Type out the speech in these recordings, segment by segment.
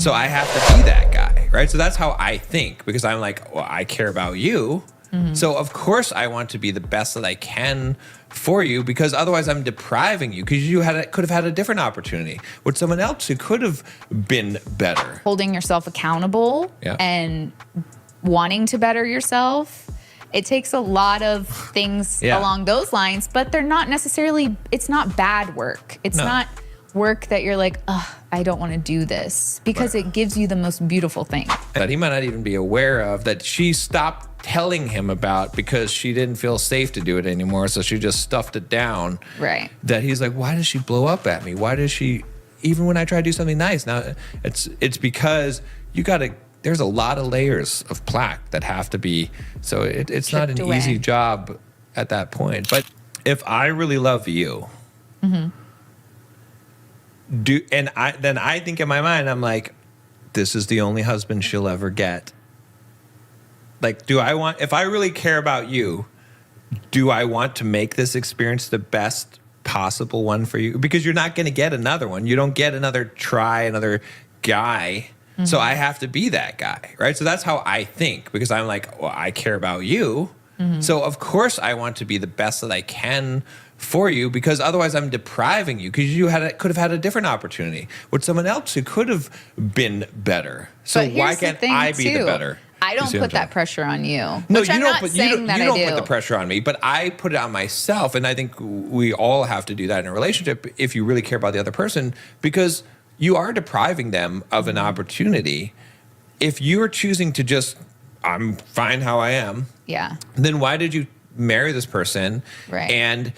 So I have to be that guy, right? So that's how I think, because I'm like, well, I care about you. So of course I want to be the best that I can for you, because otherwise I'm depriving you, because you could have had a different opportunity with someone else who could have been better. Holding yourself accountable and wanting to better yourself. It takes a lot of things along those lines, but they're not necessarily, it's not bad work. It's not work that you're like, ugh, I don't want to do this, because it gives you the most beautiful thing. That he might not even be aware of, that she stopped telling him about because she didn't feel safe to do it anymore. So she just stuffed it down. Right. That he's like, why does she blow up at me? Why does she, even when I try to do something nice? Now it's because there's a lot of layers of plaque that have to be, so it's not an easy job at that point. But if I really love you, then I think in my mind, I'm like, this is the only husband she'll ever get. Like, if I really care about you, do I want to make this experience the best possible one for you? Because you're not going to get another one. You don't get another guy. So I have to be that guy, right? So that's how I think, because I'm like, well, I care about you. So of course I want to be the best that I can for you, because otherwise I'm depriving you, because you could have had a different opportunity with someone else who could have been better. So why can't I be the better? I don't put that pressure on you. No, you don't put the pressure on me, but I put it on myself. And I think we all have to do that in a relationship if you really care about the other person, because you are depriving them of an opportunity. If you're choosing to just, I'm fine how I am, then why did you marry this person and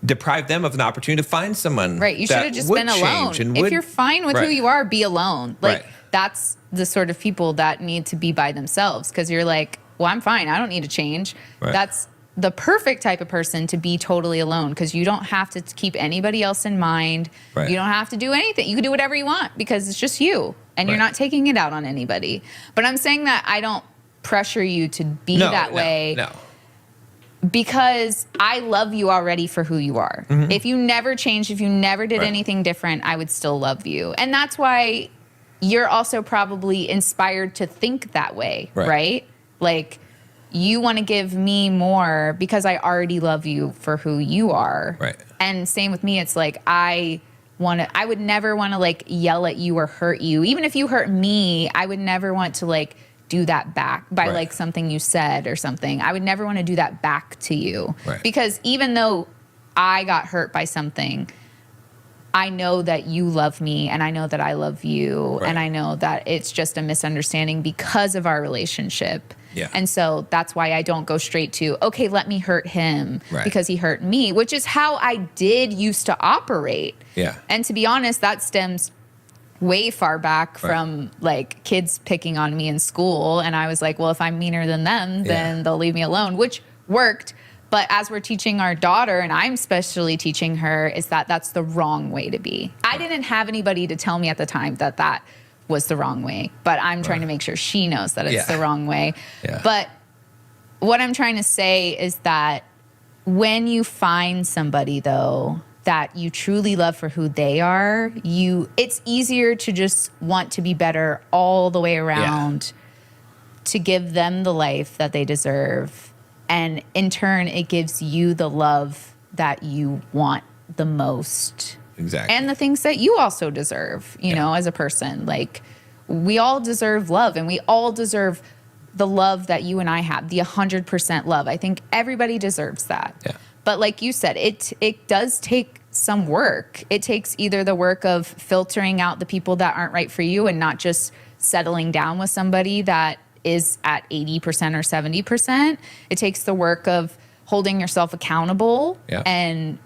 deprive them of an opportunity to find someone? Right, you should have just been alone. If you're fine with who you are, be alone. Like, that's the sort of people that need to be by themselves, because you're like, well, I'm fine. I don't need to change. That's the perfect type of person to be totally alone, because you don't have to keep anybody else in mind. You don't have to do anything. You can do whatever you want, because it's just you, and you're not taking it out on anybody. But I'm saying that I don't pressure you to be that way. No. Because I love you already for who you are. If you never changed, if you never did anything different, I would still love you. And that's why you're also probably inspired to think that way, right? Like, you want to give me more because I already love you for who you are. And same with me. It's like, I would never want to like yell at you or hurt you. Even if you hurt me, I would never want to like do that back by like something you said or something. I would never want to do that back to you. Because even though I got hurt by something, I know that you love me, and I know that I love you, and I know that it's just a misunderstanding because of our relationship. And so that's why I don't go straight to, okay, let me hurt him because he hurt me, which is how I did used to operate. And to be honest, that stems way far back from like kids picking on me in school. And I was like, well, if I'm meaner than them, then they'll leave me alone, which worked. But as we're teaching our daughter, and I'm especially teaching her, is that that's the wrong way to be. I didn't have anybody to tell me at the time that that was the wrong way, but I'm trying to make sure she knows that it's the wrong way. But what I'm trying to say is that when you find somebody, though, that you truly love for who they are, it's easier to just want to be better all the way around, to give them the life that they deserve. And in turn, it gives you the love that you want the most. And the things that you also deserve, you know, as a person. Like, we all deserve love, and we all deserve the love that you and I have, the 100% love. I think everybody deserves that. But like you said, it does take some work. It takes either the work of filtering out the people that aren't right for you and not just settling down with somebody that is at 80% or 70%. It takes the work of holding yourself accountable and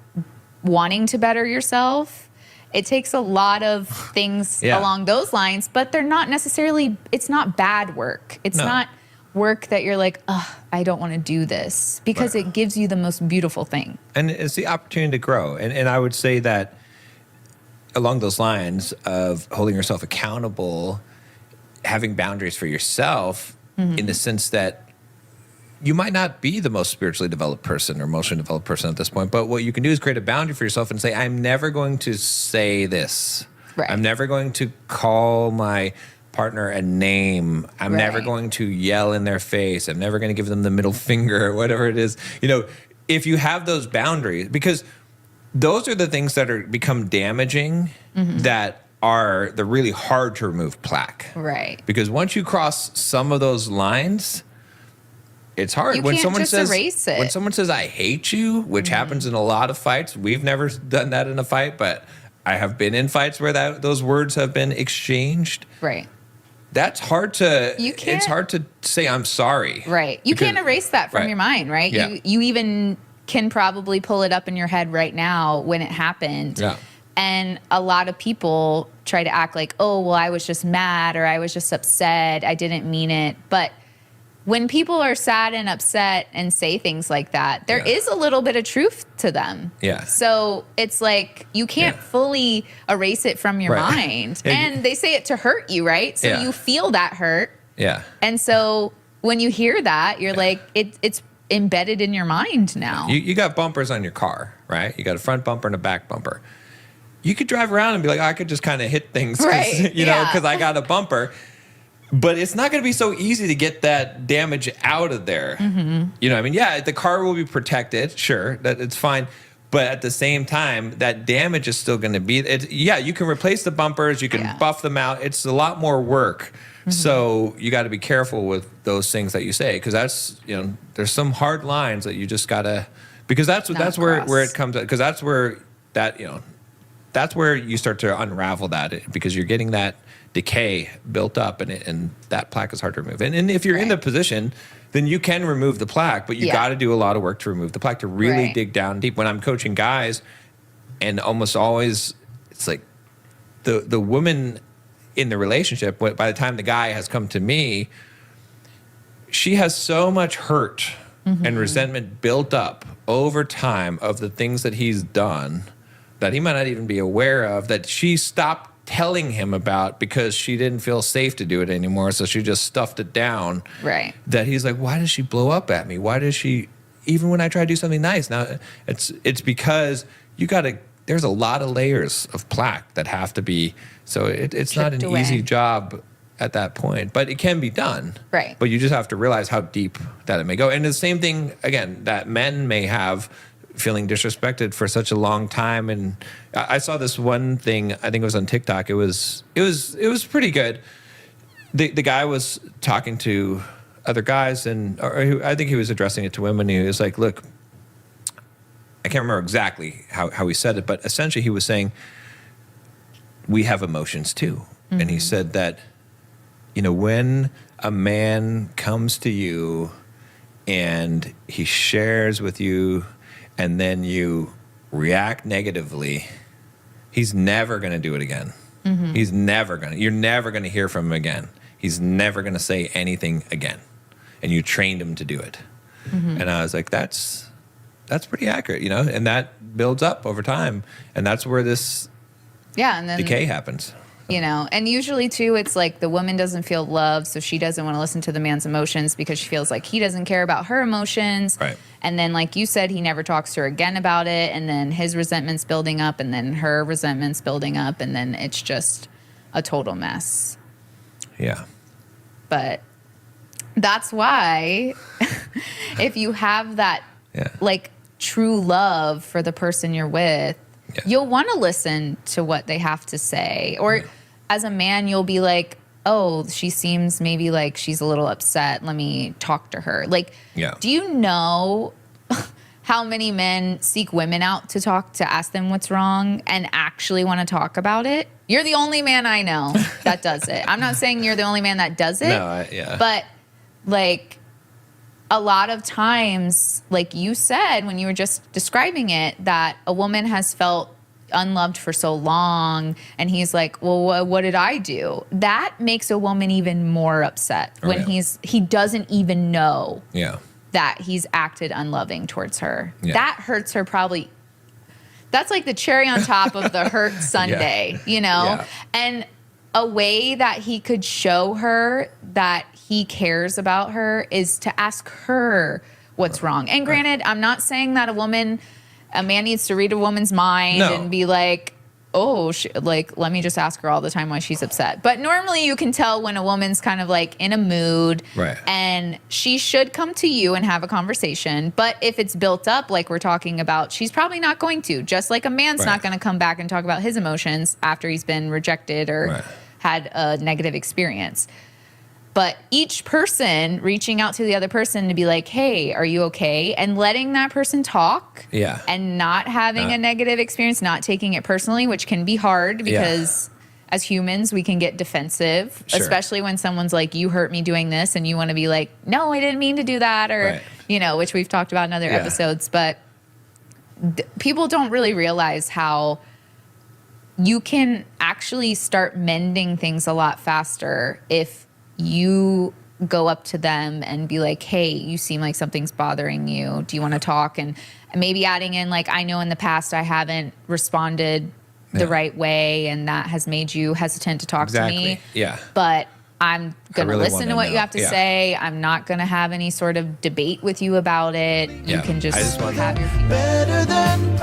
wanting to better yourself. It takes a lot of things along those lines, but they're not necessarily, it's not bad work. It's not work that you're like, ugh, I don't want to do this, because it gives you the most beautiful thing. And it's the opportunity to grow. And I would say that along those lines of holding yourself accountable, having boundaries for yourself, in the sense that you might not be the most spiritually developed person or emotionally developed person at this point, but what you can do is create a boundary for yourself and say, I'm never going to say this. I'm never going to call my partner a name. I'm never going to yell in their face. I'm never going to give them the middle finger or whatever it is. You know, if you have those boundaries, because those are the things that are become damaging that are the really hard to remove plaque. Right. Because once you cross some of those lines, it's hard. You can't just erase it. When someone says, I hate you, which happens in a lot of fights, we've never done that in a fight, but I have been in fights where those words have been exchanged. Right. That's hard to, it's hard to say, I'm sorry. Right. You can't erase that from your mind, right? Yeah. You even can probably pull it up in your head right now when it happened. Yeah. And a lot of people try to act like, oh, well, I was just mad or I was just upset. I didn't mean it. But when people are sad and upset and say things like that, there is a little bit of truth to them. Yeah. So it's like you can't fully erase it from your mind. And they say it to hurt you, right? So you feel that hurt. Yeah. And so when you hear that, you're like, it's embedded in your mind now. You got bumpers on your car, right? You got a front bumper and a back bumper. You could drive around and be like, I could just kind of hit things, because I got a bumper. But it's not going to be so easy to get that damage out of there. You know what I mean? Yeah, the car will be protected. Sure, that it's fine. But at the same time, that damage is still going to be. You can replace the bumpers. You can buff them out. It's a lot more work. So you got to be careful with those things that you say, because that's, there's some hard lines that you just got to, because that's where it comes, because that's where that's where you start to unravel that, because you're getting that decay built up, and that plaque is hard to remove. And if you're in the position, then you can remove the plaque, but you got to do a lot of work to remove the plaque, to really dig down deep. When I'm coaching guys, and almost always it's like the woman in the relationship, by the time the guy has come to me, she has so much hurt and resentment built up over time of the things that he's done that he might not even be aware of, that she stopped telling him about because she didn't feel safe to do it anymore. So she just stuffed it down. Right. That he's like, why does she blow up at me? Why does she, even when I try to do something nice? Now it's because there's a lot of layers of plaque that have to be, so it's not an easy job at that point, but it can be done. Right. But you just have to realize how deep that it may go. And the same thing, again, that men may have, feeling disrespected for such a long time. And I saw this one thing, I think it was on TikTok. It was pretty good. The guy was talking to other guys, I think he was addressing it to women. He was like, look, I can't remember exactly how he said it, but essentially he was saying, we have emotions too. And he said that, when a man comes to you and he shares with you, and then you react negatively, he's never going to do it again. You're never going to hear from him again. He's never going to say anything again. And you trained him to do it. And I was like, that's pretty accurate, and that builds up over time. And that's where this and then decay happens. And usually too, it's like the woman doesn't feel loved, so she doesn't want to listen to the man's emotions because she feels like he doesn't care about her emotions. Right. And then, like you said, he never talks to her again about it, and then his resentment's building up, and then her resentment's building up, and then it's just a total mess. Yeah. But that's why if you have that like true love for the person you're with, you'll want to listen to what they have to say. Or as a man, you'll be like, oh, she seems maybe like she's a little upset. Let me talk to her. Like, do you know how many men seek women out to ask them what's wrong and actually want to talk about it? You're the only man I know that does it. I'm not saying you're the only man that does it. But like a lot of times, like you said when you were just describing it, that a woman has felt unloved for so long, and he's like, well, what did I do? That makes a woman even more upset when he doesn't even know that he's acted unloving towards her. That hurts her probably. That's like the cherry on top of the hurt sundae, And a way that he could show her that he cares about her is to ask her what's wrong. And granted, I'm not saying that a man needs to read a woman's mind and be like, oh, like, let me just ask her all the time why she's upset. But normally you can tell when a woman's kind of like in a mood, right, and she should come to you and have a conversation. But if it's built up, like we're talking about, she's probably not going to. Just like a man's not going to come back and talk about his emotions after he's been rejected or had a negative experience. But each person reaching out to the other person to be like, hey, are you okay? And letting that person talk and not having a negative experience, not taking it personally, which can be hard because as humans, we can get defensive, especially when someone's like, you hurt me doing this. And you want to be like, no, I didn't mean to do that. Or, you know, which we've talked about in other episodes. But people don't really realize how you can actually start mending things a lot faster if you go up to them and be like, hey, you seem like something's bothering you. Do you want to talk? And maybe adding in, like, I know in the past I haven't responded the right way, and that has made you hesitant to talk to me. Yeah. But I'm going to listen to what you have to say. I'm not going to have any sort of debate with you about it. You can just have your feelings. Better than